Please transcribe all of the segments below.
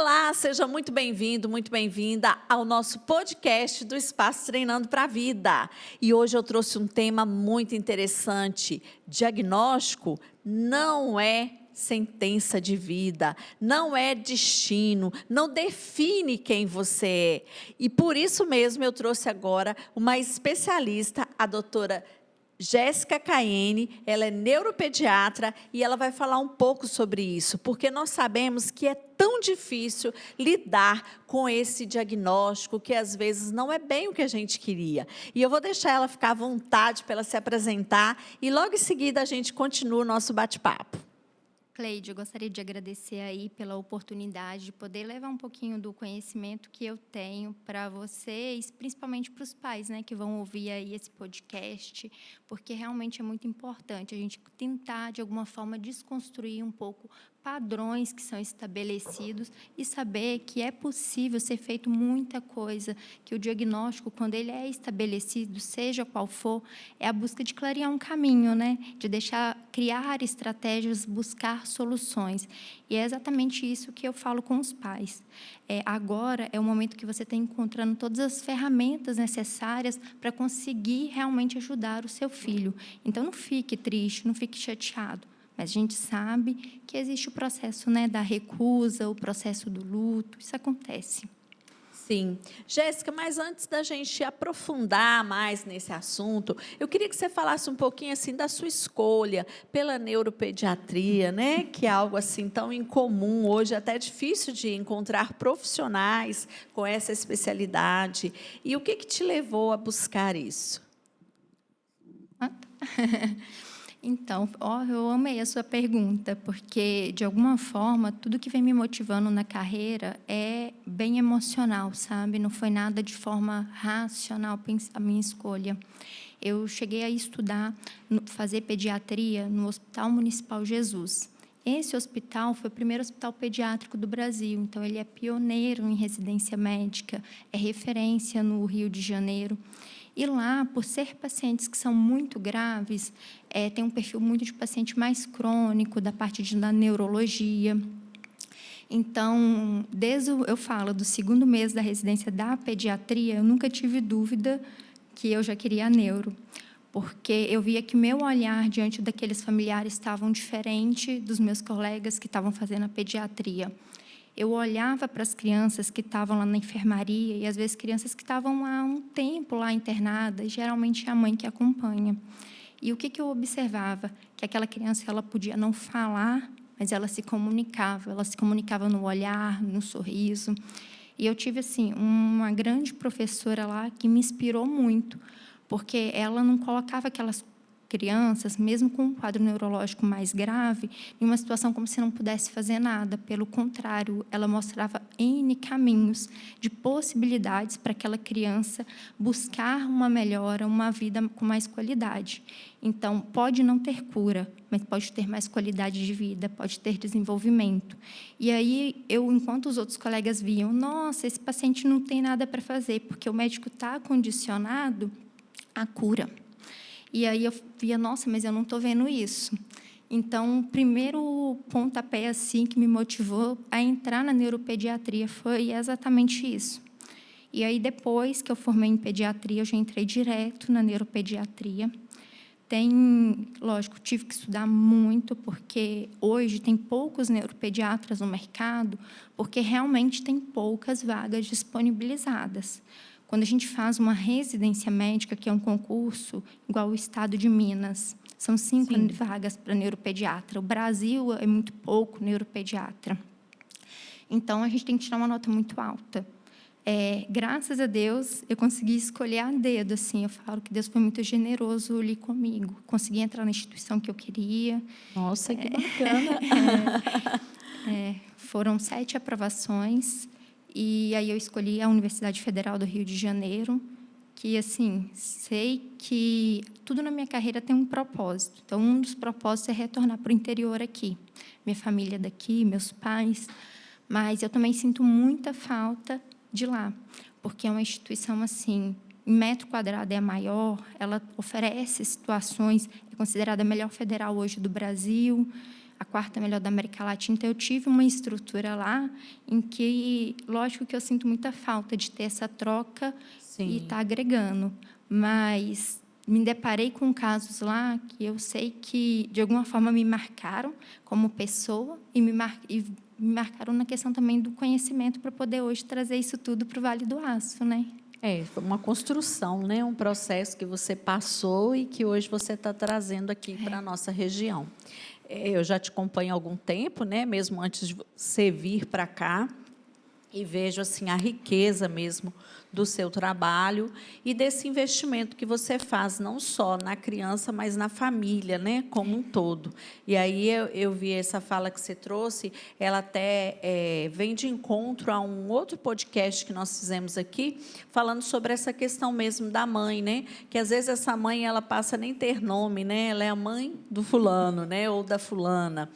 Olá, seja muito bem-vindo, muito bem-vinda ao nosso podcast do Espaço Treinando para a Vida. E hoje eu trouxe um tema muito interessante. Diagnóstico não é sentença de vida, não é destino, não define quem você é. E por isso mesmo eu trouxe agora uma especialista, a doutora Jéssica Caiene. Ela é neuropediatra e ela vai falar um pouco sobre isso, porque nós sabemos que é tão difícil lidar com esse diagnóstico, que às vezes não é bem o que a gente queria. E eu vou deixar ela ficar à vontade para ela se apresentar e logo em seguida a gente continua o nosso bate-papo. Cleide, eu gostaria de agradecer aí pela oportunidade de poder levar um pouquinho do conhecimento que eu tenho para vocês, principalmente para os pais, né, que vão ouvir aí esse podcast, porque realmente é muito importante a gente tentar, de alguma forma, desconstruir um pouco padrões que são estabelecidos e saber que é possível ser feito muita coisa, que o diagnóstico, quando ele é estabelecido, seja qual for, é a busca de clarear um caminho, né, de criar estratégias, buscar soluções. E é exatamente isso que eu falo com os pais. Agora é o momento que você está encontrando todas as ferramentas necessárias para conseguir realmente ajudar o seu filho. Então, não fique triste, não fique chateado. Mas a gente sabe que existe o processo, né, da recusa, o processo do luto, isso acontece. Sim. Jéssica, mas antes da gente aprofundar mais nesse assunto, eu queria que você falasse um pouquinho assim da sua escolha pela neuropediatria, né? Que é algo assim tão incomum hoje, até difícil de encontrar profissionais com essa especialidade. E o que te levou a buscar isso? Então, eu amei a sua pergunta, porque, de alguma forma, tudo que vem me motivando na carreira é bem emocional, sabe? Não foi nada de forma racional a minha escolha. Eu cheguei a estudar, fazer pediatria no Hospital Municipal Jesus. Esse hospital foi o primeiro hospital pediátrico do Brasil, então ele é pioneiro em residência médica, é referência no Rio de Janeiro. E lá, por ser pacientes que são muito graves, tem um perfil muito de paciente mais crônico, da parte da neurologia. Então, eu falo do segundo mês da residência da pediatria, eu nunca tive dúvida que eu já queria a neuro, porque eu via que meu olhar diante daqueles familiares estavam diferente dos meus colegas que estavam fazendo a pediatria. Eu olhava para as crianças que estavam lá na enfermaria e, às vezes, crianças que estavam há um tempo lá internadas, geralmente é a mãe que acompanha. E o que eu observava? Que aquela criança ela podia não falar, mas ela se comunicava no olhar, no sorriso. E eu tive assim uma grande professora lá que me inspirou muito, porque ela não colocava aquelas crianças, mesmo com um quadro neurológico mais grave, em uma situação como se não pudesse fazer nada. Pelo contrário, ela mostrava N caminhos de possibilidades para aquela criança buscar uma melhora, uma vida com mais qualidade. Então, pode não ter cura, mas pode ter mais qualidade de vida, pode ter desenvolvimento. E aí, enquanto os outros colegas viam, nossa, esse paciente não tem nada para fazer, porque o médico está condicionado à cura. E aí eu via, nossa, mas eu não estou vendo isso. Então, o primeiro pontapé assim, que me motivou a entrar na neuropediatria foi exatamente isso. E aí, depois que eu formei em pediatria, eu já entrei direto na neuropediatria. Lógico, tive que estudar muito, porque hoje tem poucos neuropediatras no mercado, porque realmente tem poucas vagas disponibilizadas. Quando a gente faz uma residência médica, que é um concurso igual o Estado de Minas, são 5 vagas para neuropediatra. O Brasil é muito pouco neuropediatra. Então, a gente tem que tirar uma nota muito alta. Graças a Deus, eu consegui escolher a dedo. Assim, eu falo que Deus foi muito generoso ali comigo. Consegui entrar na instituição que eu queria. Nossa, que bacana! Foram 7 aprovações. E aí eu escolhi a Universidade Federal do Rio de Janeiro, que, assim, sei que tudo na minha carreira tem um propósito. Então, um dos propósitos é retornar para o interior aqui. Minha família é daqui, meus pais. Mas eu também sinto muita falta de lá, porque é uma instituição, assim, em metro quadrado é a maior, ela oferece situações, é considerada a melhor federal hoje do Brasil. a quarta melhor da América Latina. Então, eu tive uma estrutura lá em que, lógico que eu sinto muita falta de ter essa troca e estar agregando, mas me deparei com casos lá que eu sei que, de alguma forma, me marcaram como pessoa e me marcaram na questão também do conhecimento para poder hoje trazer isso tudo para o Vale do Aço, né? Foi uma construção, né? Um processo que você passou e que hoje você está trazendo aqui para a nossa região. Eu já te acompanho há algum tempo, né? Mesmo antes de você vir para cá, e vejo assim a riqueza mesmo do seu trabalho e desse investimento que você faz, não só na criança, mas na família, né, como um todo. E aí eu vi essa fala que você trouxe, ela até vem de encontro a um outro podcast que nós fizemos aqui, falando sobre essa questão mesmo da mãe, né, que às vezes essa mãe ela passa a nem ter nome, né, ela é a mãe do fulano, né, ou da fulana.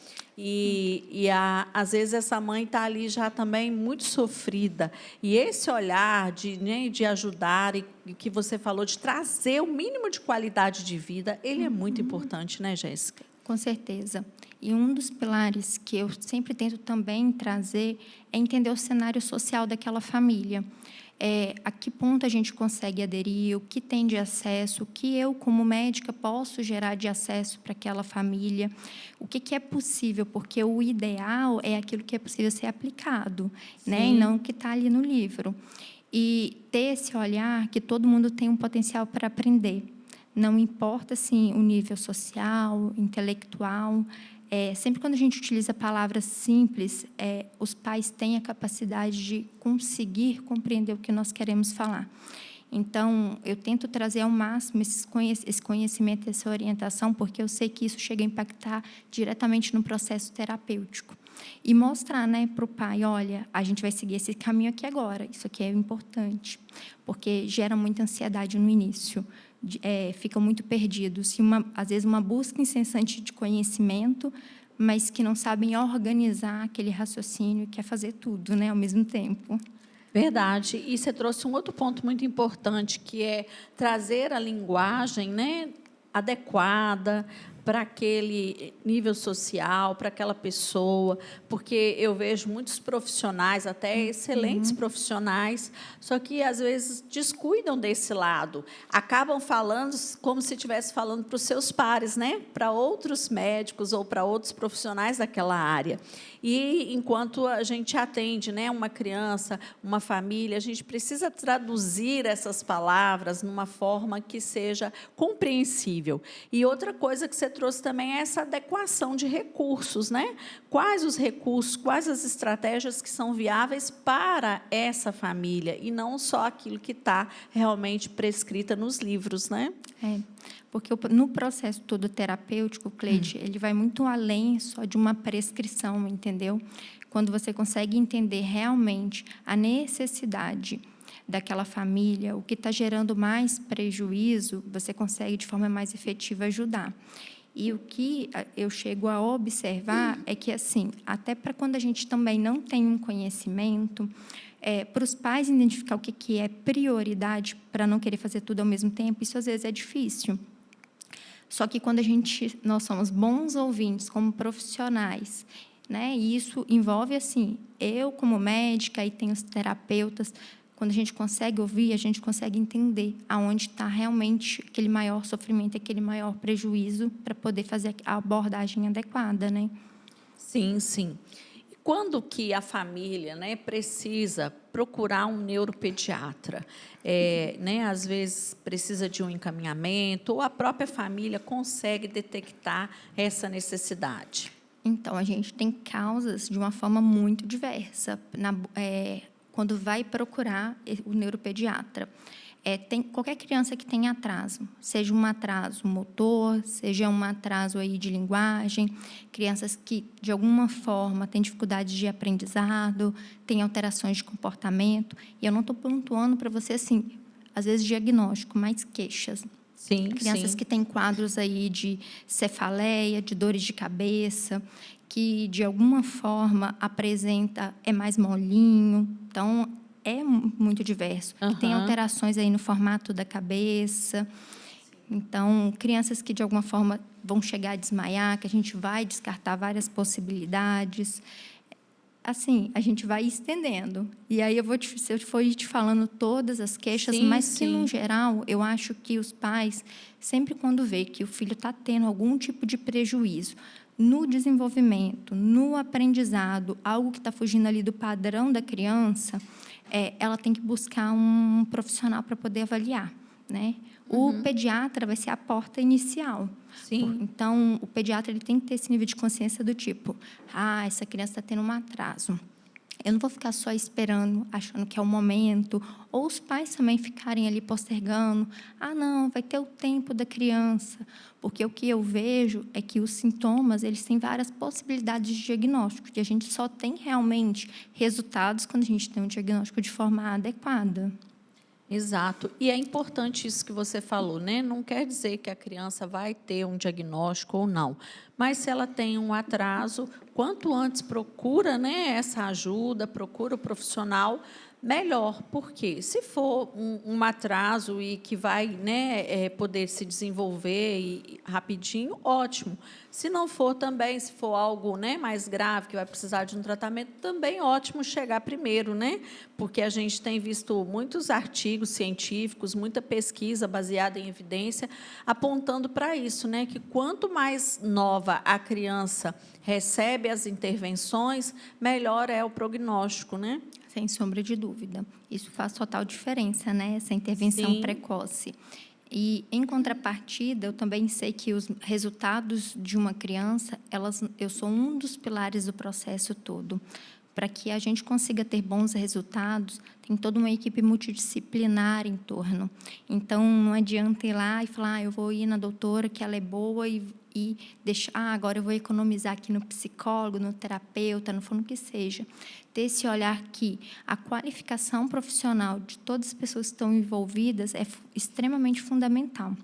Às vezes essa mãe está ali já também muito sofrida. E esse olhar de ajudar, e que você falou, de trazer o mínimo de qualidade de vida, ele é muito importante, né, Jéssica? Com certeza. E um dos pilares que eu sempre tento também trazer é entender o cenário social daquela família. A que ponto a gente consegue aderir, o que tem de acesso, o que eu, como médica, posso gerar de acesso para aquela família, o que é possível, porque o ideal é aquilo que é possível ser aplicado, né? E não o que está ali no livro. E ter esse olhar que todo mundo tem um potencial para aprender. Não importa, assim, o nível social, intelectual. Sempre quando a gente utiliza palavras simples, os pais têm a capacidade de conseguir compreender o que nós queremos falar. Então, eu tento trazer ao máximo esse conhecimento, essa orientação, porque eu sei que isso chega a impactar diretamente no processo terapêutico. E mostrar, né, para o pai, olha, a gente vai seguir esse caminho aqui agora, isso aqui é importante, porque gera muita ansiedade no início. Ficam muito perdidos. E às vezes, uma busca incessante de conhecimento, mas que não sabem organizar aquele raciocínio e quer fazer tudo, né, ao mesmo tempo. Verdade. E você trouxe um outro ponto muito importante, que é trazer a linguagem, né, adequada para aquele nível social, para aquela pessoa, porque eu vejo muitos profissionais, até excelentes profissionais, só que, às vezes, descuidam desse lado, acabam falando como se estivesse falando para os seus pares, né? Para outros médicos ou para outros profissionais daquela área. E, enquanto a gente atende, né, uma criança, uma família, a gente precisa traduzir essas palavras numa forma que seja compreensível. E outra coisa que você trouxe também é essa adequação de recursos, né? Quais os recursos, quais as estratégias que são viáveis para essa família, e não só aquilo que está realmente prescrita nos livros, né? Porque no processo todo terapêutico, Cleide, ele vai muito além só de uma prescrição, entendeu? Quando você consegue entender realmente a necessidade daquela família, o que está gerando mais prejuízo, você consegue, de forma mais efetiva, ajudar. E o que eu chego a observar é que, assim, até para quando a gente também não tem um conhecimento, para os pais identificar o que é prioridade para não querer fazer tudo ao mesmo tempo, isso às vezes é difícil. Só que quando nós somos bons ouvintes como profissionais, né? E isso envolve, assim, eu como médica, e tem os terapeutas, quando a gente consegue ouvir, a gente consegue entender aonde está realmente aquele maior sofrimento, aquele maior prejuízo, para poder fazer a abordagem adequada, né? Sim, sim. E quando que a família, né, precisa procurar um neuropediatra? Né, às vezes precisa de um encaminhamento, ou a própria família consegue detectar essa necessidade? Então, a gente tem causas de uma forma muito diversa quando vai procurar o neuropediatra. Tem qualquer criança que tenha atraso, seja um atraso motor, seja um atraso aí de linguagem, crianças que, de alguma forma, têm dificuldades de aprendizado, têm alterações de comportamento. E eu não estou pontuando para você, assim, às vezes, diagnóstico, mas queixas. Sim, crianças que têm quadros aí de cefaleia, de dores de cabeça, que, de alguma forma, é mais molinho. Então, é muito diverso. Que tem alterações aí no formato da cabeça. Então, crianças que, de alguma forma, vão chegar a desmaiar, que a gente vai descartar várias possibilidades. Assim, a gente vai estendendo. E aí se eu for te falando todas as queixas, Sim, mas que, sim. no geral, eu acho que os pais, sempre quando vê que o filho está tendo algum tipo de prejuízo no desenvolvimento, no aprendizado, algo que está fugindo ali do padrão da criança, ela tem que buscar um profissional para poder avaliar, né? O pediatra vai ser a porta inicial. Sim. Então, o pediatra ele tem que ter esse nível de consciência do tipo, essa criança está tendo um atraso. Eu não vou ficar só esperando, achando que é o momento, ou os pais também ficarem ali postergando. Não, vai ter o tempo da criança. Porque o que eu vejo é que os sintomas, eles têm várias possibilidades de diagnóstico, e a gente só tem realmente resultados quando a gente tem um diagnóstico de forma adequada. Exato. E é importante isso que você falou, né? Não quer dizer que a criança vai ter um diagnóstico ou não, mas se ela tem um atraso, quanto antes procura, né, essa ajuda, procura o profissional, melhor. Porque se for um atraso e que vai, né, poder se desenvolver rapidinho, ótimo. Se não for também, se for algo, né, mais grave, que vai precisar de um tratamento, também ótimo chegar primeiro, né? Porque a gente tem visto muitos artigos científicos, muita pesquisa baseada em evidência, apontando para isso, né? Que quanto mais nova a criança recebe as intervenções, melhor é o prognóstico, né? Sem sombra de dúvida. Isso faz total diferença, né? Essa intervenção Sim. precoce. E, em contrapartida, eu também sei que os resultados de uma criança, eu sou um dos pilares do processo todo. Para que a gente consiga ter bons resultados, tem toda uma equipe multidisciplinar em torno. Então, não adianta ir lá e falar, eu vou ir na doutora, que ela é boa, e deixar, agora eu vou economizar aqui no psicólogo, no terapeuta, no fundo que seja. Ter esse olhar que a qualificação profissional de todas as pessoas que estão envolvidas é extremamente fundamental.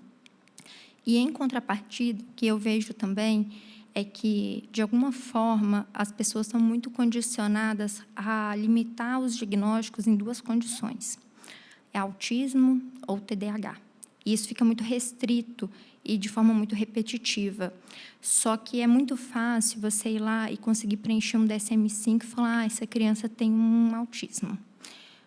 E, em contrapartida, o que eu vejo também é que, de alguma forma, as pessoas são muito condicionadas a limitar os diagnósticos em duas condições: é autismo ou TDAH. E isso fica muito restrito e de forma muito repetitiva. Só que é muito fácil você ir lá e conseguir preencher um DSM-5 e falar, essa criança tem um autismo.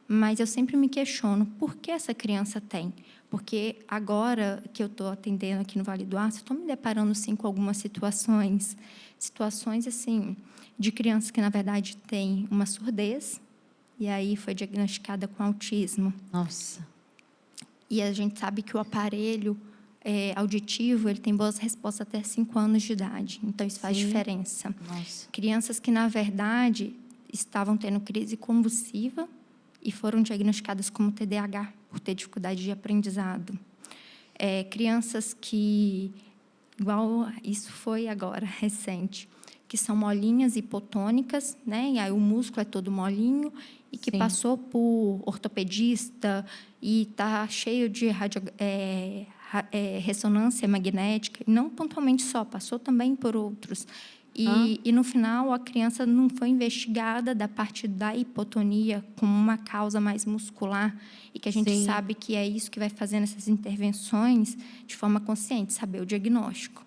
Mas eu sempre me questiono, por que essa criança tem? Porque agora que eu estou atendendo aqui no Vale do Aço, estou me deparando, sim, com algumas situações assim, de crianças que, na verdade, têm uma surdez, e aí foi diagnosticada com autismo. Nossa. E a gente sabe que o aparelho auditivo, ele tem boas respostas até 5 anos de idade. Então, isso faz diferença. Nossa. Crianças que, na verdade, estavam tendo crise convulsiva e foram diagnosticadas como TDAH, por ter dificuldade de aprendizado. Crianças que, igual isso foi agora, recente, que são molinhas hipotônicas, né? E aí o músculo é todo molinho, e que passou por ortopedista e está cheio de ressonância magnética, e não pontualmente só, passou também por outros. E, no final, a criança não foi investigada da parte da hipotonia como uma causa mais muscular, e que a gente sabe que é isso que vai fazendo essas intervenções de forma consciente, saber o diagnóstico.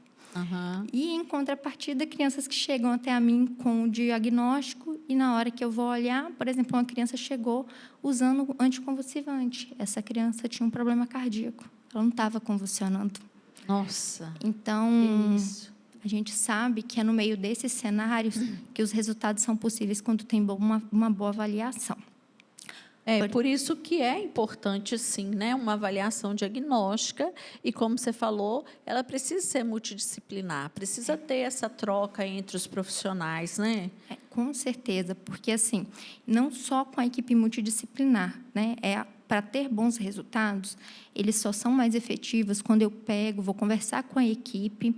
E, em contrapartida, crianças que chegam até a mim com o diagnóstico e, na hora que eu vou olhar, por exemplo, uma criança chegou usando anticonvulsivante. Essa criança tinha um problema cardíaco. Ela não estava convulsionando. Nossa. Então, a gente sabe que é no meio desses cenários que os resultados são possíveis quando tem uma boa avaliação. Por isso que é importante, sim, né, uma avaliação diagnóstica, e, como você falou, ela precisa ser multidisciplinar, precisa ter essa troca entre os profissionais, né? Com certeza, porque, assim, não só com a equipe multidisciplinar, né, para ter bons resultados, eles só são mais efetivos quando eu vou conversar com a equipe,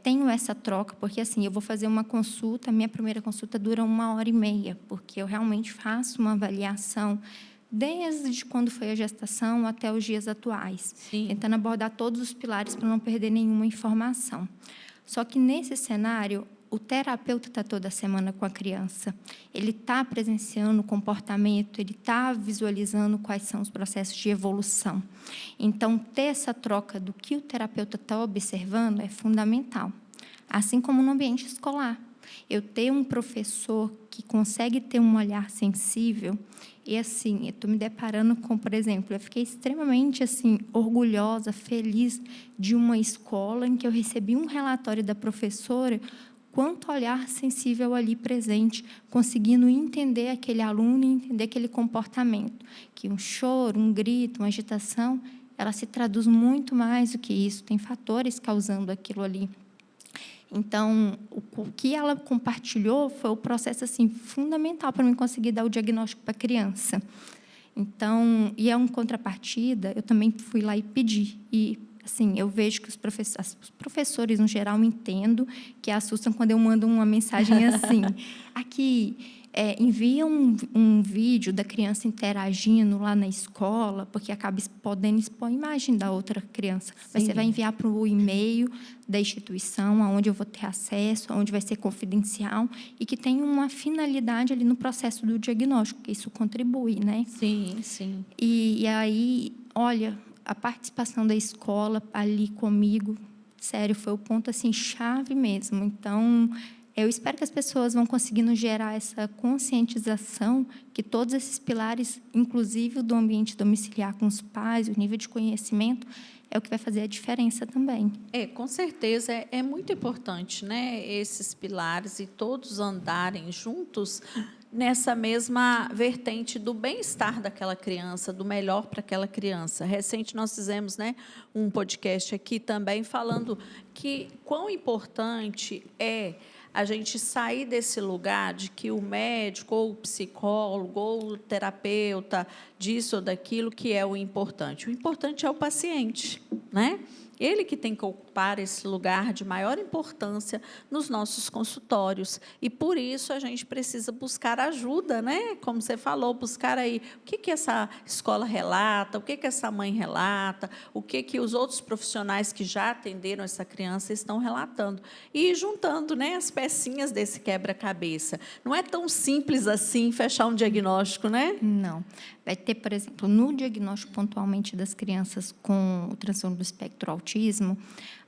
tenho essa troca, porque, assim, eu vou fazer uma consulta, a minha primeira consulta dura 1h30, porque eu realmente faço uma avaliação desde quando foi a gestação até os dias atuais, tentando abordar todos os pilares para não perder nenhuma informação. Só que, nesse cenário, o terapeuta está toda semana com a criança, ele está presenciando o comportamento, ele está visualizando quais são os processos de evolução. Então, ter essa troca do que o terapeuta está observando é fundamental. Assim como no ambiente escolar. Eu ter um professor que consegue ter um olhar sensível, e assim, eu estou me deparando com, por exemplo, eu fiquei extremamente assim, orgulhosa, feliz de uma escola em que eu recebi um relatório da professora, quanto olhar sensível ali presente, conseguindo entender aquele aluno e entender aquele comportamento, que um choro, um grito, uma agitação, ela se traduz muito mais do que isso, tem fatores causando aquilo ali. Então, o que ela compartilhou foi o processo assim fundamental para mim conseguir dar o diagnóstico para a criança. Então, e é uma contrapartida, eu também fui lá e pedi. E, assim, eu vejo que os professores, no geral, entendo que assustam quando eu mando uma mensagem assim. Aqui, envia um vídeo da criança interagindo lá na escola, porque acaba podendo expor a imagem da outra criança. Mas você vai enviar para o e-mail da instituição, onde eu vou ter acesso, onde vai ser confidencial, e que tem uma finalidade ali no processo do diagnóstico, que isso contribui, né? Sim, sim. E aí, olha, a participação da escola ali comigo, sério, foi o ponto assim chave mesmo. Então, eu espero que as pessoas vão conseguindo gerar essa conscientização que todos esses pilares, inclusive o do ambiente domiciliar com os pais, o nível de conhecimento, é o que vai fazer a diferença também. Com certeza, é muito importante, né, esses pilares e todos andarem juntos nessa mesma vertente do bem-estar daquela criança, do melhor para aquela criança. Recente nós fizemos, né, um podcast aqui também falando que quão importante é a gente sair desse lugar de que o médico, ou o psicólogo, ou o terapeuta, disso ou daquilo, que é o importante. O importante é o paciente, né? Ele que tem que ocupar esse lugar de maior importância nos nossos consultórios. E, por isso, a gente precisa buscar ajuda, né? Como você falou, buscar aí o que essa escola relata, o que essa mãe relata, o que os outros profissionais que já atenderam essa criança estão relatando. E ir juntando, né, as pecinhas desse quebra-cabeça. Não é tão simples assim fechar um diagnóstico, né? Não. Vai ter, por exemplo, no diagnóstico pontualmente das crianças com o transtorno do espectro autismo,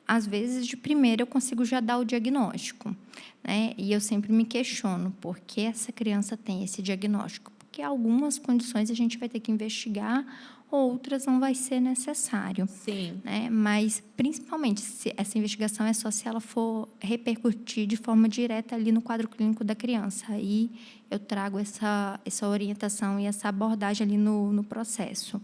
às vezes, de primeira, eu consigo já dar o diagnóstico, né? E eu sempre me questiono por que essa criança tem esse diagnóstico. Porque algumas condições a gente vai ter que investigar, outras não vai ser necessário. Sim. Né? Mas, principalmente, se essa investigação é só se ela for repercutir de forma direta ali no quadro clínico da criança. Aí eu trago essa orientação e essa abordagem ali no processo.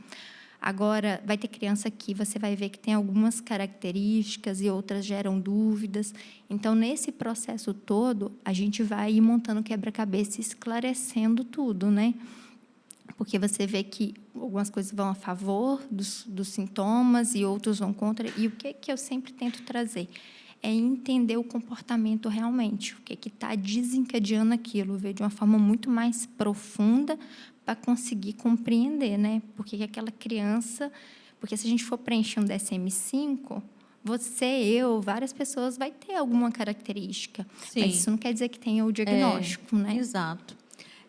Agora, vai ter criança que você vai ver que tem algumas características e outras geram dúvidas. Então, nesse processo todo, a gente vai ir montando quebra-cabeça e esclarecendo tudo, né? Porque você vê que algumas coisas vão a favor dos sintomas e outros vão contra. E o que eu sempre tento trazer? É entender o comportamento realmente, o que está desencadeando aquilo, ver de uma forma muito mais profunda para conseguir compreender, né? Porque aquela criança... Porque se a gente for preencher um DSM-5, você, eu, várias pessoas vai ter alguma característica. Sim. Mas isso não quer dizer que tenha o diagnóstico, né? Exato.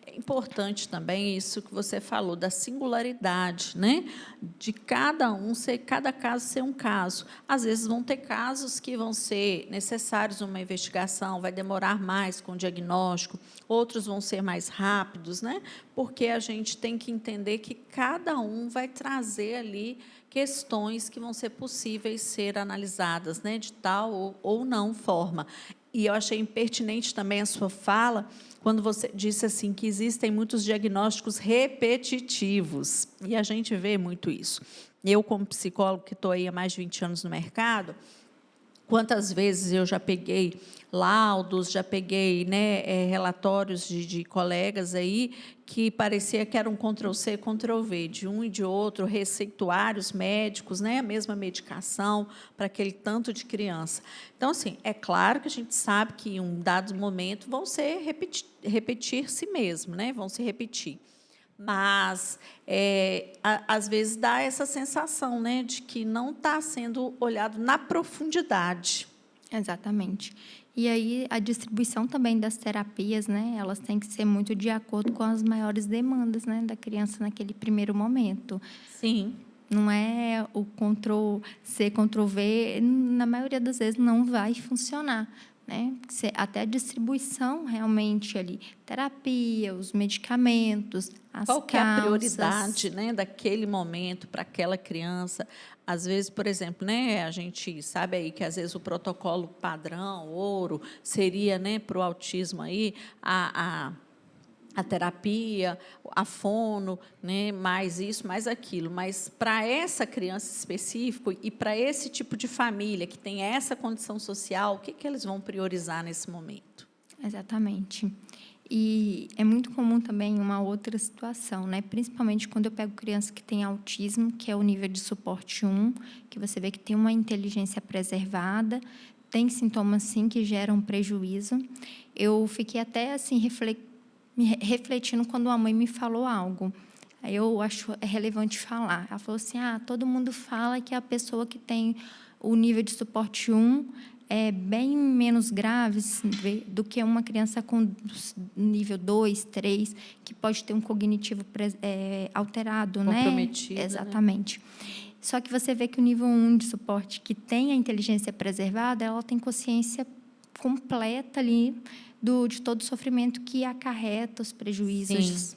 É importante também isso que você falou, da singularidade, né? De cada caso ser um caso. Às vezes vão ter casos que vão ser necessários uma investigação, vai demorar mais com o diagnóstico, outros vão ser mais rápidos, né? Porque a gente tem que entender que cada um vai trazer ali questões que vão ser possíveis ser analisadas, né? De tal ou não forma. E eu achei impertinente também a sua fala, quando você disse assim que existem muitos diagnósticos repetitivos, e a gente vê muito isso. Eu, como psicólogo, que estou aí há mais de 20 anos no mercado, quantas vezes eu já peguei laudos, já peguei, né, relatórios de colegas aí que parecia que era um Ctrl+C, Ctrl+V, de um e de outro, receituários médicos, né, a mesma medicação para aquele tanto de criança. Então, assim, é claro que a gente sabe que em um dado momento vão ser repetir-se mesmo, né, vão se repetir. Mas, às vezes, dá essa sensação, né, de que não está sendo olhado na profundidade. Exatamente. E aí a distribuição também das terapias, né? Elas têm que ser muito de acordo com as maiores demandas, né, da criança naquele primeiro momento. Sim. Não é o Ctrl+C, Ctrl+V, na maioria das vezes não vai funcionar, né? Até a distribuição realmente ali, terapia, os medicamentos, as Qual que é a calças. prioridade, né, daquele momento para aquela criança? Às vezes, por exemplo, né, a gente sabe aí que às vezes o protocolo padrão, ouro, seria, né, para o autismo aí, a terapia, a fono, né, mais isso, mais aquilo. Mas para essa criança específica e para esse tipo de família que tem essa condição social, o que, que eles vão priorizar nesse momento? Exatamente. E é muito comum também uma outra situação, né? Principalmente quando eu pego criança que tem autismo, que é o nível de suporte 1, que você vê que tem uma inteligência preservada, tem sintomas, sim, que geram prejuízo. Eu fiquei até, assim, refletindo quando a mãe me falou algo. Aí eu acho relevante falar. Ela falou assim, todo mundo fala que a pessoa que tem o nível de suporte 1 é bem menos grave do que uma criança com nível 2, 3, que pode ter um cognitivo alterado, Comprometido, né? Exatamente. Só que você vê que o nível 1 de suporte, que tem a inteligência preservada, ela tem consciência completa ali de todo o sofrimento que acarreta os prejuízos. Sim.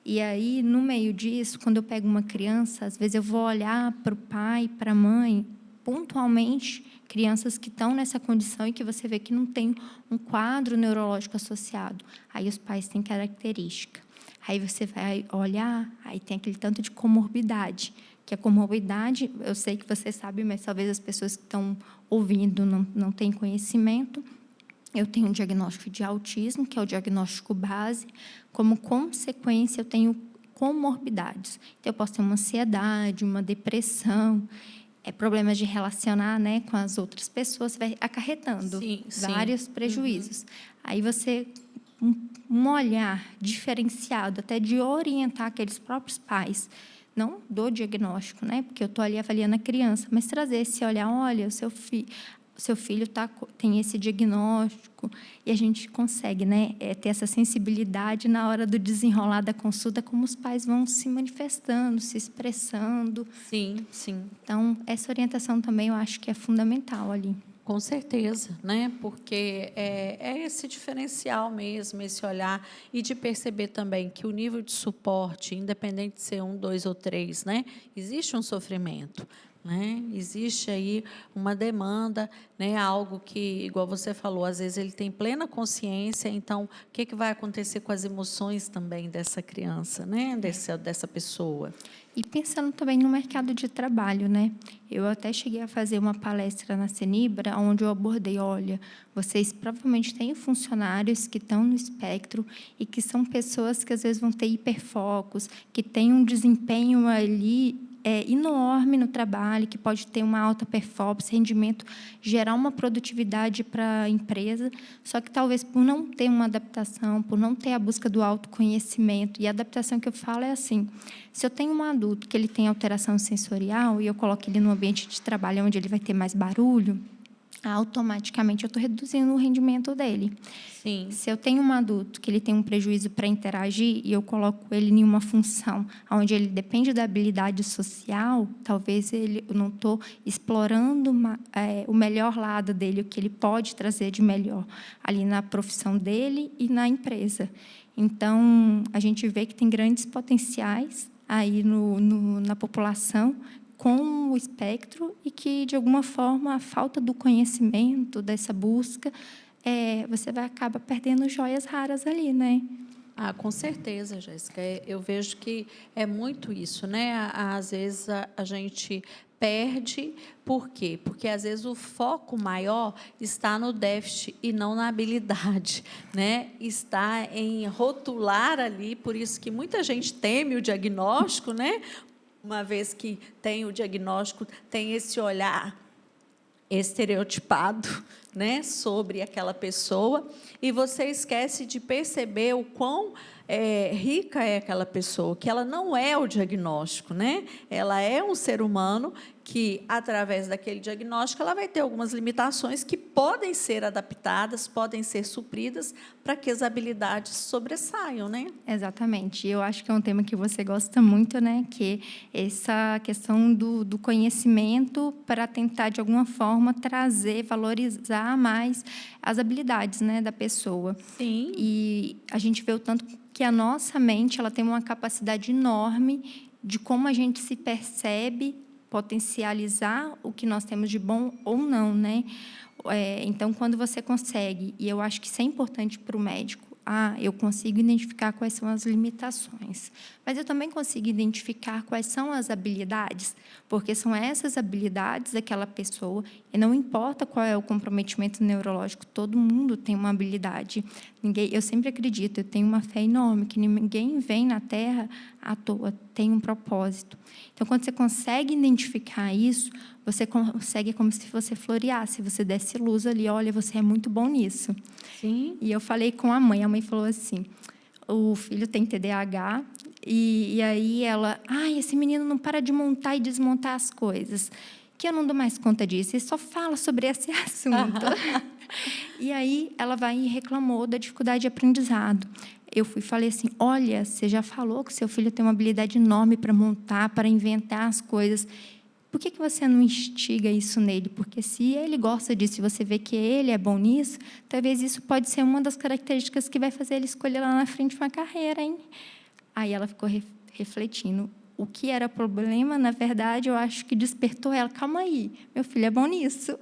E aí, no meio disso, quando eu pego uma criança, às vezes eu vou olhar para o pai, para a mãe, pontualmente, crianças que estão nessa condição e que você vê que não tem um quadro neurológico associado. Aí os pais têm característica. Aí você vai olhar, aí tem aquele tanto de comorbidade, que a comorbidade, eu sei que você sabe, mas talvez as pessoas que estão ouvindo não têm conhecimento. Eu tenho um diagnóstico de autismo, que é o diagnóstico base. Como consequência, eu tenho comorbidades. Então, eu posso ter uma ansiedade, uma depressão, problemas de relacionar, né, com as outras pessoas, vai acarretando vários prejuízos. Aí você, um olhar diferenciado, até de orientar aqueles próprios pais, não do diagnóstico, né, porque eu estou ali avaliando a criança, mas trazer esse olhar, olha, o seu filho tem esse diagnóstico, e a gente consegue, né, ter essa sensibilidade na hora do desenrolar da consulta, como os pais vão se manifestando, se expressando. Sim, sim. Então, essa orientação também eu acho que é fundamental ali. Com certeza, né? Porque é esse diferencial mesmo, esse olhar, e de perceber também que o nível de suporte, independente de ser 1, 2 ou 3, né? Existe um sofrimento, né? Existe aí uma demanda, né? Algo que, igual você falou, às vezes ele tem plena consciência, então, o que vai acontecer com as emoções também dessa criança, né? Dessa pessoa? E pensando também no mercado de trabalho, né? Eu até cheguei a fazer uma palestra na Cenibra, onde eu abordei, olha, vocês provavelmente têm funcionários que estão no espectro e que são pessoas que às vezes vão ter hiperfocos, que têm um desempenho ali enorme no trabalho, que pode ter uma alta performance, rendimento, gerar uma produtividade para a empresa, só que talvez por não ter uma adaptação, por não ter a busca do autoconhecimento, e a adaptação que eu falo é assim, se eu tenho um adulto que ele tem alteração sensorial e eu coloco ele no ambiente de trabalho onde ele vai ter mais barulho, automaticamente eu estou reduzindo o rendimento dele. Sim. Se eu tenho um adulto que ele tem um prejuízo para interagir e eu coloco ele em uma função onde ele depende da habilidade social, talvez eu não estou explorando o melhor lado dele, o que ele pode trazer de melhor ali na profissão dele e na empresa. Então, a gente vê que tem grandes potenciais aí na população com o espectro e que, de alguma forma, a falta do conhecimento, dessa busca, você vai acabar perdendo joias raras ali, né? Com certeza, Jéssica. Eu vejo que é muito isso, né? Às vezes a gente perde, por quê? Porque às vezes o foco maior está no déficit e não na habilidade, né? Está em rotular ali, por isso que muita gente teme o diagnóstico, né? Uma vez que tem o diagnóstico, tem esse olhar estereotipado, né, sobre aquela pessoa, e você esquece de perceber o quão rica é aquela pessoa que ela não é o diagnóstico, né? Ela é um ser humano que, através daquele diagnóstico, ela vai ter algumas limitações que podem ser adaptadas, podem ser supridas para que as habilidades sobressaiam, né? Exatamente. Eu acho que é um tema que você gosta muito, né? Que é essa questão do conhecimento para tentar, de alguma forma, trazer, valorizar mais as habilidades, né, da pessoa. Sim. E a gente vê o tanto que a nossa mente ela tem uma capacidade enorme de como a gente se percebe, potencializar o que nós temos de bom ou não, né? Então, quando você consegue, e eu acho que isso é importante para o médico, eu consigo identificar quais são as limitações, mas eu também consigo identificar quais são as habilidades, porque são essas habilidades daquela pessoa, e não importa qual é o comprometimento neurológico, todo mundo tem uma habilidade. Eu sempre acredito, eu tenho uma fé enorme, que ninguém vem na Terra à toa, tem um propósito. Então, quando você consegue identificar isso, você consegue, como se você floreasse, você desse luz ali, olha, você é muito bom nisso. Sim. E eu falei com a mãe falou assim, o filho tem TDAH, e aí ela, esse menino não para de montar e desmontar as coisas, que eu não dou mais conta disso, e só fala sobre esse assunto. E aí ela vai e reclamou da dificuldade de aprendizado. Eu falei assim, olha, você já falou que seu filho tem uma habilidade enorme para montar, para inventar as coisas. Por que você não instiga isso nele? Porque se ele gosta disso e você vê que ele é bom nisso, talvez isso pode ser uma das características que vai fazer ele escolher lá na frente uma carreira, hein? Aí ela ficou refletindo. O que era problema, na verdade, eu acho que despertou ela. Calma aí, meu filho é bom nisso.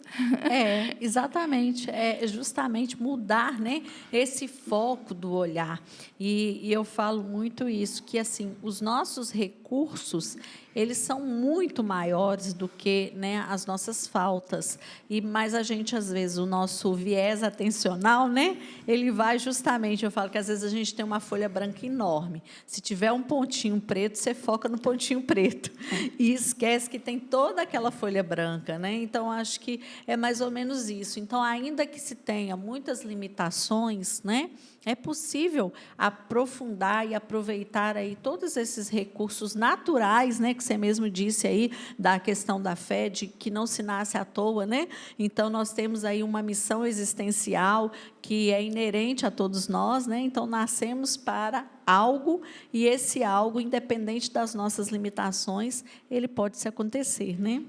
Exatamente. É justamente mudar, né, esse foco do olhar. E eu falo muito isso, que assim, os nossos recursos, eles são muito maiores do que, né, as nossas faltas. Mas a gente, às vezes, o nosso viés atencional, né, ele vai justamente, eu falo que às vezes a gente tem uma folha branca enorme. Se tiver um pontinho preto, você foca no pontinho preto. E esquece que tem toda aquela folha branca, né? Então, acho que é mais ou menos isso. Então, ainda que se tenha muitas limitações, né, é possível aprofundar e aproveitar aí todos esses recursos naturais, né, que você mesmo disse aí, da questão da fé, de que não se nasce à toa, né? Então, nós temos aí uma missão existencial que é inerente a todos nós, né? Então, nascemos para algo, e esse algo, independente das nossas limitações, ele pode se acontecer, né?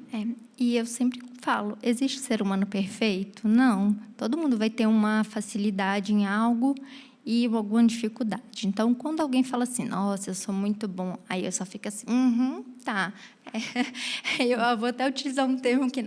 E eu sempre falo, existe ser humano perfeito? Não. Todo mundo vai ter uma facilidade em algo e alguma dificuldade. Então, quando alguém fala assim, nossa, eu sou muito bom, aí eu só fico assim, tá. Eu vou até utilizar um termo que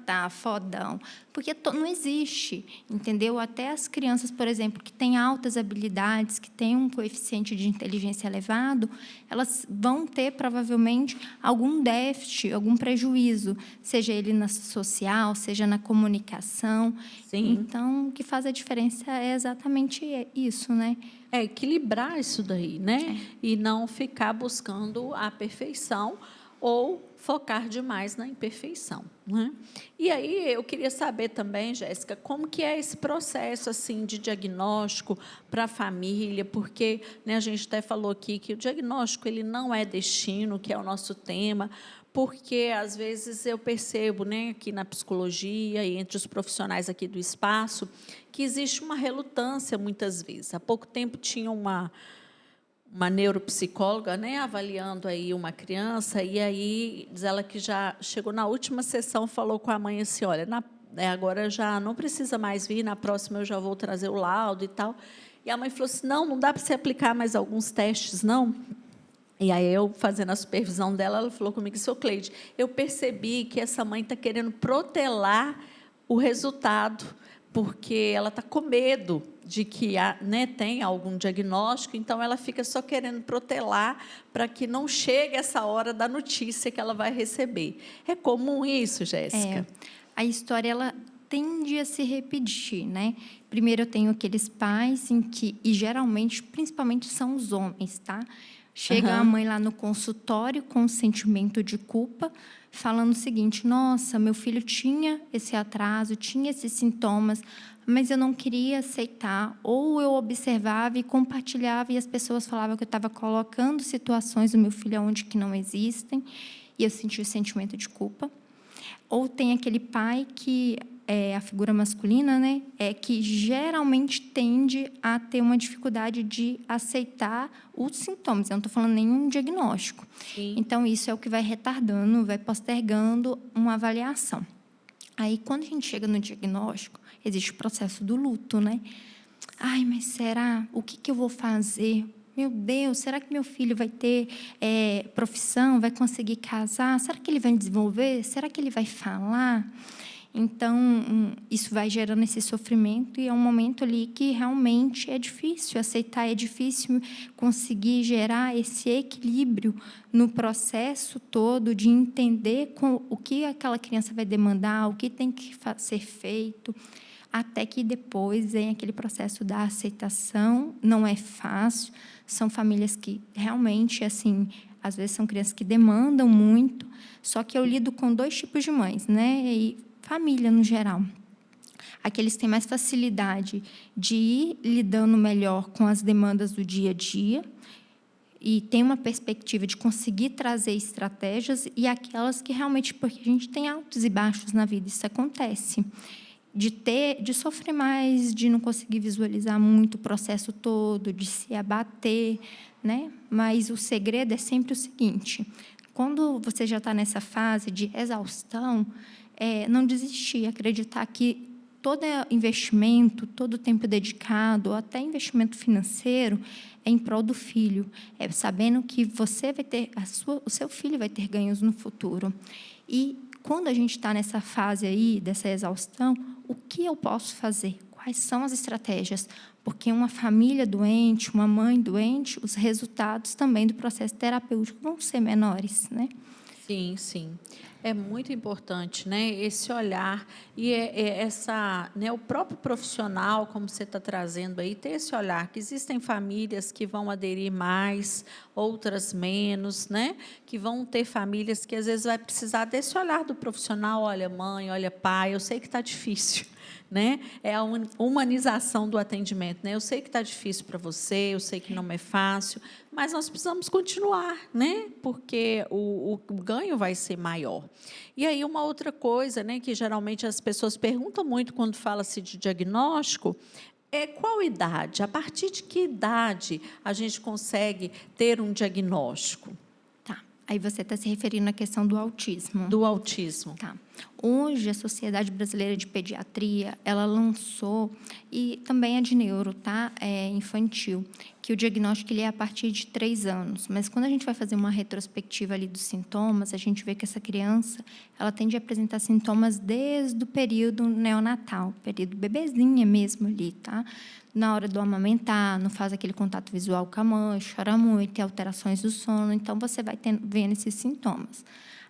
tá, fodão. Porque não existe, entendeu? Até as crianças, por exemplo, que têm altas habilidades, que têm um coeficiente de inteligência elevado, elas vão ter, provavelmente, algum déficit, algum prejuízo, seja ele na social, seja na comunicação. Sim. Então, o que faz a diferença é exatamente isso, né? É equilibrar isso daí, né? E não ficar buscando a perfeição ou focar demais na imperfeição, né? E aí eu queria saber também, Jéssica, como que é esse processo assim de diagnóstico para a família, porque, né, a gente até falou aqui que o diagnóstico ele não é destino, que é o nosso tema, porque às vezes eu percebo, né, aqui na psicologia e entre os profissionais aqui do espaço, que existe uma relutância muitas vezes. Há pouco tempo tinha uma neuropsicóloga, né, avaliando aí uma criança, e aí diz ela que já chegou na última sessão, falou com a mãe assim, olha, agora já não precisa mais vir, na próxima eu já vou trazer o laudo e tal. E a mãe falou assim, não dá para você aplicar mais alguns testes, não? E aí, eu, fazendo a supervisão dela, ela falou comigo, seu Cleide, eu percebi que essa mãe está querendo protelar o resultado, porque ela está com medo de que tenha algum diagnóstico, então ela fica só querendo protelar para que não chegue essa hora da notícia que ela vai receber. É comum isso, Jéssica? A história, ela tende a se repetir, né? Primeiro, eu tenho aqueles pais em que, e geralmente, principalmente são os homens, tá? Chega a mãe lá no consultório com um sentimento de culpa, falando o seguinte: nossa, meu filho tinha esse atraso, tinha esses sintomas, mas eu não queria aceitar. Ou eu observava e compartilhava e as pessoas falavam que eu estava colocando situações do meu filho onde que não existem, e eu senti o sentimento de culpa. Ou tem aquele pai que é a figura masculina, né, que geralmente tende a ter uma dificuldade de aceitar os sintomas. Eu não estou falando nenhum diagnóstico. Sim. Então, isso é o que vai retardando, vai postergando uma avaliação. Aí, quando a gente chega no diagnóstico, existe o processo do luto, né? Ai, mas será? O que eu vou fazer? Meu Deus, será que meu filho vai ter profissão, vai conseguir casar? Será que ele vai desenvolver? Será que ele vai falar? Então, isso vai gerando esse sofrimento e é um momento ali que realmente é difícil aceitar, é difícil conseguir gerar esse equilíbrio no processo todo de entender o que aquela criança vai demandar, o que tem que ser feito, até que depois vem aquele processo da aceitação. Não é fácil, são famílias que realmente, assim, às vezes são crianças que demandam muito, só que eu lido com 2 tipos de mães, né? E família no geral. Aqueles que têm mais facilidade de ir lidando melhor com as demandas do dia a dia e tem uma perspectiva de conseguir trazer estratégias, e aquelas que realmente, porque a gente tem altos e baixos na vida, isso acontece, de sofrer mais, de não conseguir visualizar muito o processo todo, de se abater, né? Mas o segredo é sempre o seguinte: quando você já está nessa fase de exaustão, não desistir, acreditar que todo investimento, todo tempo dedicado, ou até investimento financeiro, é em prol do filho, sabendo que você vai ter, o seu filho vai ter ganhos no futuro. E quando a gente está nessa fase aí, dessa exaustão, o que eu posso fazer? Quais são as estratégias? Porque uma família doente, uma mãe doente, os resultados também do processo terapêutico vão ser menores, né? Sim, sim. É muito importante, né, esse olhar e essa, né, o próprio profissional, como você está trazendo aí, ter esse olhar que existem famílias que vão aderir mais, outras menos, né, que vão ter famílias que às vezes vai precisar desse olhar do profissional. Olha, mãe, olha, pai, eu sei que está difícil, né? É a humanização do atendimento, né? Eu sei que está difícil para você, eu sei que não é fácil, mas nós precisamos continuar, né? Porque o ganho vai ser maior. E aí uma outra coisa, né, que geralmente as pessoas perguntam muito quando fala-se de diagnóstico, é qual idade? A partir de que idade a gente consegue ter um diagnóstico? Tá. Aí você está se referindo à questão do autismo. Do autismo. Tá. Hoje, a Sociedade Brasileira de Pediatria, ela lançou, e também é de neuro, tá? É infantil, que o diagnóstico ele é a partir de 3 anos. Mas, quando a gente vai fazer uma retrospectiva ali dos sintomas, a gente vê que essa criança, ela tende a apresentar sintomas desde o período neonatal, período bebezinha mesmo ali, tá? Na hora do amamentar, não faz aquele contato visual com a mãe, chora muito, tem alterações do sono, então você vai vendo esses sintomas.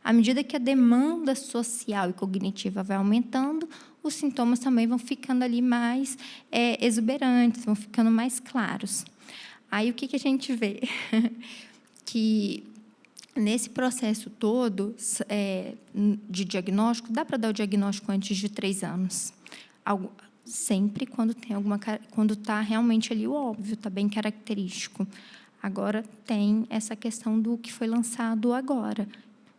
À medida que a demanda social e cognitiva vai aumentando, os sintomas também vão ficando ali mais exuberantes, vão ficando mais claros. Aí, o que a gente vê? Que, nesse processo todo de diagnóstico, dá para dar o diagnóstico antes de 3 anos. Sempre quando está realmente ali o óbvio, está bem característico. Agora, tem essa questão do que foi lançado agora.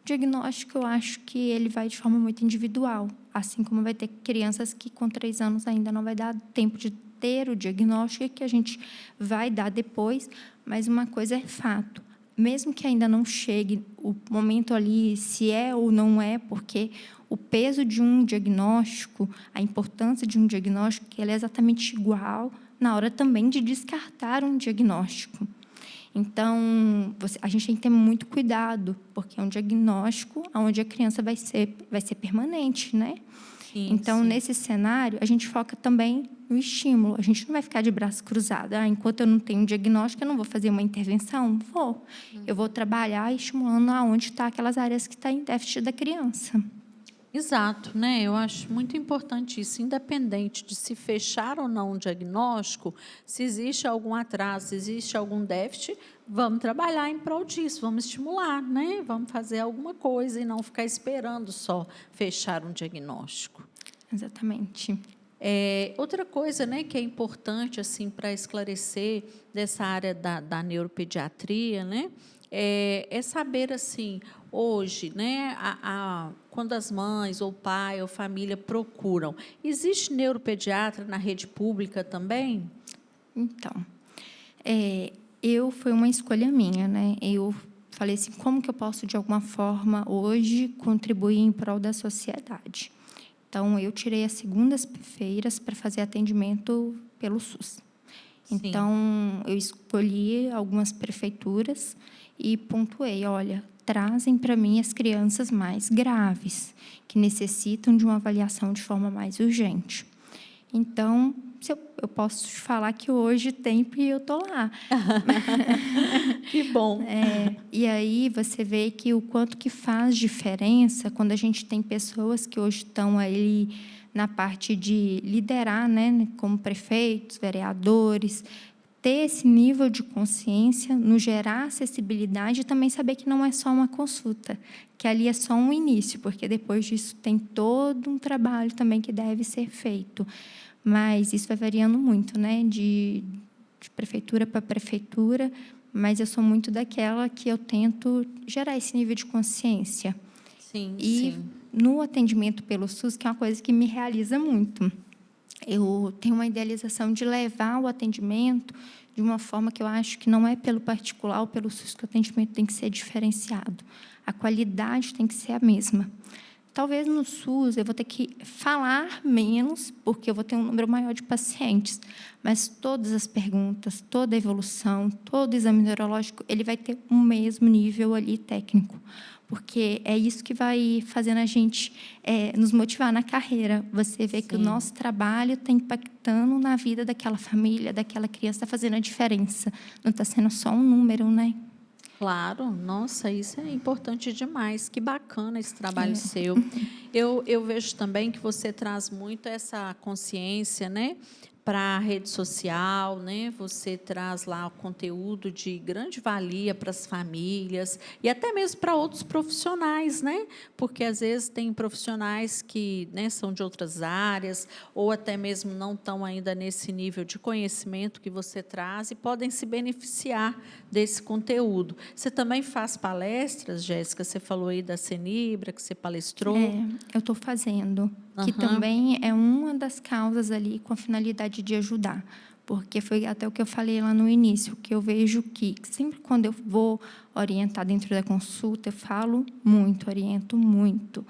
O diagnóstico, eu acho que ele vai de forma muito individual, assim como vai ter crianças que com 3 anos ainda não vai dar tempo de ter o diagnóstico, que a gente vai dar depois, mas uma coisa é fato, mesmo que ainda não chegue o momento ali, se é ou não é, porque o peso de um diagnóstico, a importância de um diagnóstico, ele é exatamente igual na hora também de descartar um diagnóstico. Então, a gente tem que ter muito cuidado, porque é um diagnóstico onde a criança vai ser permanente, né? Sim, então, sim. Nesse cenário, a gente foca também no estímulo. A gente não vai ficar de braço cruzado. Enquanto eu não tenho um diagnóstico, eu não vou fazer uma intervenção? Eu vou trabalhar estimulando aonde estão aquelas áreas que estão em déficit da criança. Exato, né? Eu acho muito importante isso, independente de se fechar ou não um diagnóstico, se existe algum atraso, se existe algum déficit, vamos trabalhar em prol disso, vamos estimular, né? Vamos fazer alguma coisa e não ficar esperando só fechar um diagnóstico. Exatamente. Outra coisa, né, que é importante assim para esclarecer dessa área da neuropediatria, né, é saber assim hoje, né, quando as mães ou pai ou família procuram, existe neuropediatra na rede pública também? Então, foi uma escolha minha, né? Eu falei assim, como que eu posso, de alguma forma, hoje, contribuir em prol da sociedade? Então, eu tirei as segundas-feiras para fazer atendimento pelo SUS. Sim. Então, eu escolhi algumas prefeituras e pontuei, olha, trazem para mim as crianças mais graves, que necessitam de uma avaliação de forma mais urgente. Então, se eu posso te falar que hoje tem e eu estou lá. Que bom. E aí você vê que o quanto que faz diferença quando a gente tem pessoas que hoje estão ali na parte de liderar, né, como prefeitos, vereadores, ter esse nível de consciência, no gerar acessibilidade e também saber que não é só uma consulta, que ali é só um início, porque depois disso tem todo um trabalho também que deve ser feito. Mas isso vai variando muito, né, de prefeitura para prefeitura, mas eu sou muito daquela que eu tento gerar esse nível de consciência. Sim, E sim. no atendimento pelo SUS, que é uma coisa que me realiza muito, eu tenho uma idealização de levar o atendimento de uma forma que eu acho que não é pelo particular ou pelo SUS que o atendimento tem que ser diferenciado. A qualidade tem que ser a mesma. Talvez no SUS eu vou ter que falar menos, porque eu vou ter um número maior de pacientes, mas todas as perguntas, toda a evolução, todo o exame neurológico, ele vai ter o mesmo nível ali técnico, porque é isso que vai fazendo a gente nos motivar na carreira. Você vê que o Sim. nosso trabalho está impactando na vida daquela família, daquela criança, está fazendo a diferença. Não está sendo só um número, né? Claro, nossa, isso é importante demais. Que bacana esse trabalho seu. Eu vejo também que você traz muito essa consciência, né, para a rede social, né? Você traz lá o conteúdo de grande valia para as famílias e até mesmo para outros profissionais, né? Porque às vezes tem profissionais que, né, são de outras áreas ou até mesmo não estão ainda nesse nível de conhecimento que você traz e podem se beneficiar desse conteúdo. Você também faz palestras, Jéssica? Você falou aí da Cenibra, que você palestrou. Eu estou fazendo, que Aham. também é uma das causas ali com a finalidade de ajudar, porque foi até o que eu falei lá no início, que eu vejo que sempre quando eu vou orientar dentro da consulta, eu falo muito, oriento muito,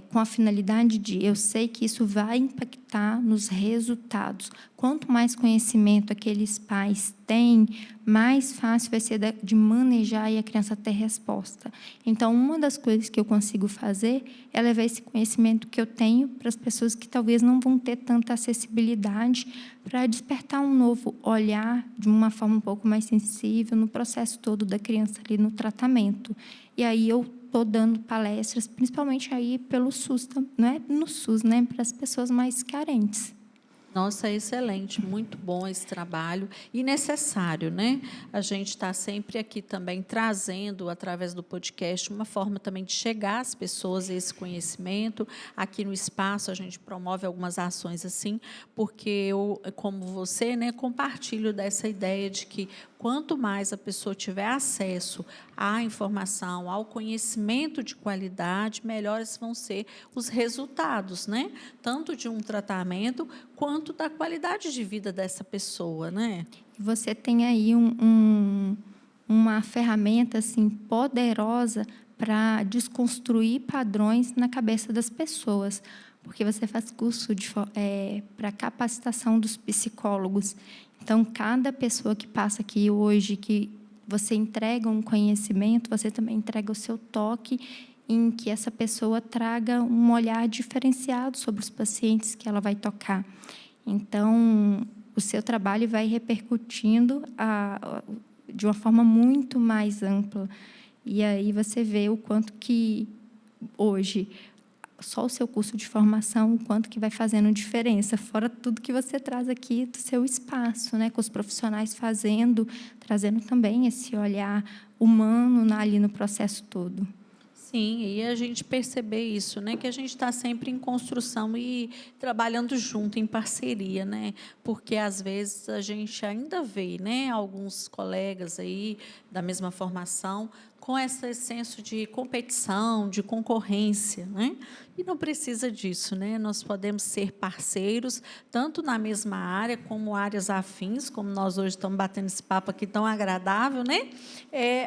com a finalidade de eu sei que isso vai impactar nos resultados. Quanto mais conhecimento aqueles pais têm, mais fácil vai ser de manejar e a criança ter resposta. Então, uma das coisas que eu consigo fazer é levar esse conhecimento que eu tenho para as pessoas que talvez não vão ter tanta acessibilidade, para despertar um novo olhar de uma forma um pouco mais sensível no processo todo da criança ali no tratamento. E aí eu estou dando palestras, principalmente aí pelo SUS, não é no SUS, né, para as pessoas mais carentes. Nossa, excelente, muito bom esse trabalho e necessário, né? A gente está sempre aqui também trazendo, através do podcast, uma forma também de chegar às pessoas esse conhecimento. Aqui no espaço a gente promove algumas ações assim, porque eu, como você, né, compartilho dessa ideia de que quanto mais a pessoa tiver acesso à informação, ao conhecimento de qualidade, melhores vão ser os resultados, né? Tanto de um tratamento quanto da qualidade de vida dessa pessoa, né? Você tem aí uma ferramenta assim poderosa para desconstruir padrões na cabeça das pessoas, porque você faz curso para capacitação dos psicólogos. Então, cada pessoa que passa aqui hoje, que você entrega um conhecimento, você também entrega o seu toque em que essa pessoa traga um olhar diferenciado sobre os pacientes que ela vai tocar. Então, o seu trabalho vai repercutindo de uma forma muito mais ampla. E aí você vê o quanto que hoje só o seu curso de formação, o quanto que vai fazendo diferença, fora tudo que você traz aqui do seu espaço, né, com os profissionais fazendo, trazendo também esse olhar humano ali no processo todo. Sim, e a gente perceber isso, né? Que a gente está sempre em construção e trabalhando junto, em parceria, né? Porque às vezes a gente ainda vê, né, alguns colegas aí da mesma formação com esse senso de competição, de concorrência, né? E não precisa disso, né? Nós podemos ser parceiros, tanto na mesma área, como áreas afins, como nós hoje estamos batendo esse papo aqui tão agradável, né?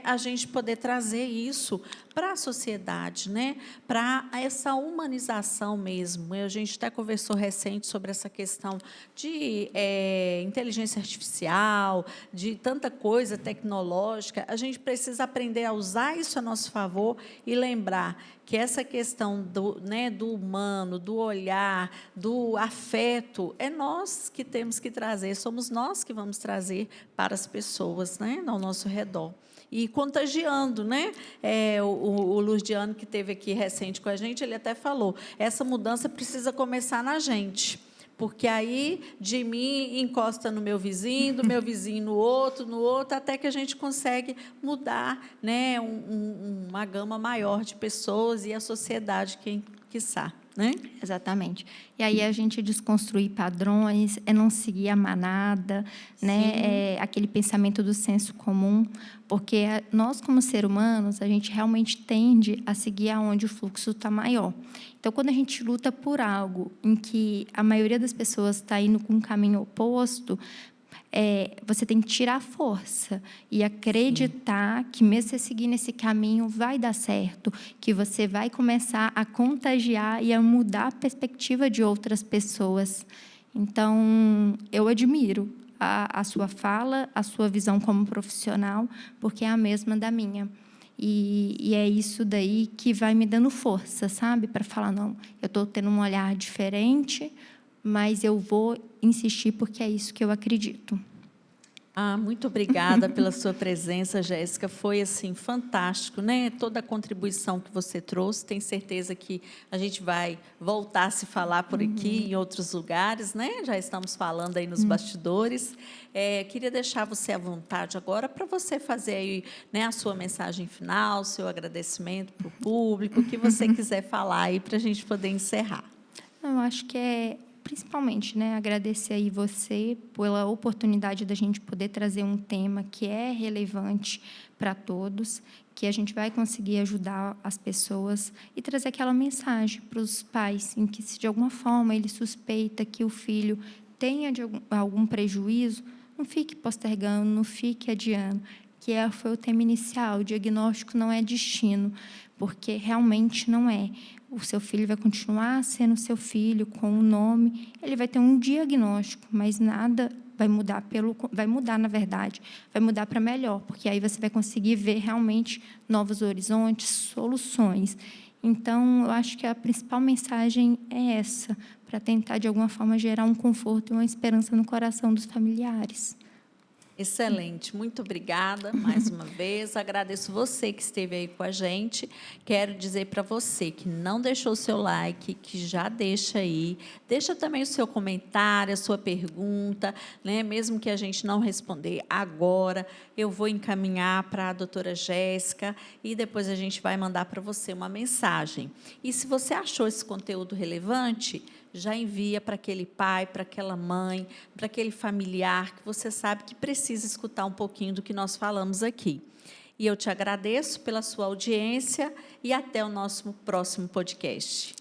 A gente poder trazer isso para a sociedade, né? Para essa humanização mesmo. A gente até conversou recente sobre essa questão de inteligência artificial, de tanta coisa tecnológica. A gente precisa aprender a usar isso a nosso favor e lembrar que essa questão do, né, do humano, do olhar, do afeto, é nós que temos que trazer, somos nós que vamos trazer para as pessoas, né, ao nosso redor. E contagiando, né? O Lurdiano, que esteve aqui recente com a gente, ele até falou, essa mudança precisa começar na gente, porque aí de mim encosta no meu vizinho, do meu vizinho no outro, até que a gente consegue mudar, né, uma gama maior de pessoas e a sociedade, quem quiçá, né? Exatamente. E aí a gente desconstruir padrões, não seguir a manada, né? Aquele pensamento do senso comum, porque nós, como seres humanos, a gente realmente tende a seguir aonde o fluxo está maior. Então, quando a gente luta por algo em que a maioria das pessoas está indo com um caminho oposto, você tem que tirar a força e acreditar que, mesmo você seguir nesse caminho, vai dar certo, que você vai começar a contagiar e a mudar a perspectiva de outras pessoas. Então, eu admiro a sua fala, a sua visão como profissional, porque é a mesma da minha. E é isso daí que vai me dando força, sabe? Para falar, não, eu estou tendo um olhar diferente, mas eu vou insistir porque é isso que eu acredito. Muito obrigada pela sua presença, Jéssica. Foi assim fantástico, né? Toda a contribuição que você trouxe. Tenho certeza que a gente vai voltar a se falar por aqui em outros lugares, né? Já estamos falando aí nos bastidores. Queria deixar você à vontade agora para você fazer aí, né, a sua mensagem final, seu agradecimento para o público, o que você quiser falar aí para a gente poder encerrar. Eu acho que principalmente, né, agradecer aí você pela oportunidade da gente poder trazer um tema que é relevante para todos, que a gente vai conseguir ajudar as pessoas e trazer aquela mensagem para os pais, em que, se de alguma forma ele suspeita que o filho tenha algum prejuízo, não fique postergando, não fique adiando, que foi o tema inicial, o diagnóstico não é destino, porque realmente não é. O seu filho vai continuar sendo seu filho, com o nome, ele vai ter um diagnóstico, mas nada vai mudar, na verdade, vai mudar para melhor, porque aí você vai conseguir ver realmente novos horizontes, soluções. Então, eu acho que a principal mensagem é essa, para tentar, de alguma forma, gerar um conforto e uma esperança no coração dos familiares. Excelente, muito obrigada mais uma vez. Agradeço você que esteve aí com a gente. Quero dizer para você que não deixou o seu like, que já deixa aí. Deixa também o seu comentário, a sua pergunta, né? Mesmo que a gente não responder agora, eu vou encaminhar para a doutora Jéssica e depois a gente vai mandar para você uma mensagem. E se você achou esse conteúdo relevante, já envia para aquele pai, para aquela mãe, para aquele familiar que você sabe que precisa escutar um pouquinho do que nós falamos aqui. E eu te agradeço pela sua audiência e até o nosso próximo podcast.